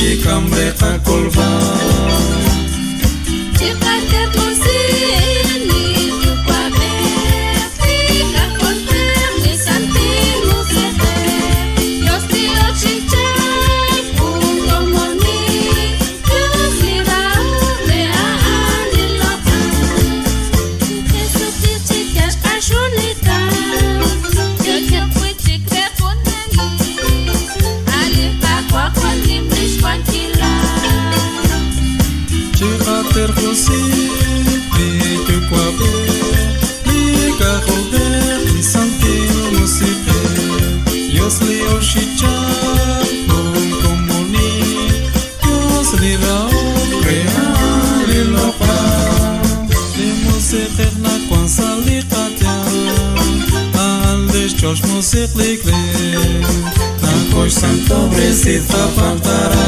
Kamre kakolva Chikate posini tu kwabe Fika kontre ni santimu sete Yosti ochiche Pungo moni Yosti raule aani lota Kesu kichikesh ashunita Yeke puichik de puneni Alipa kwa kwa nimlish kwa kila Chikater fosi Pike kwa be Lika kolver Ni santil musike Yosli oshicha Pungo moni Yosli raule aani lota Musik na kwanza liqata Aldesh chosh musik likle Na kosh santo bresit fa pantara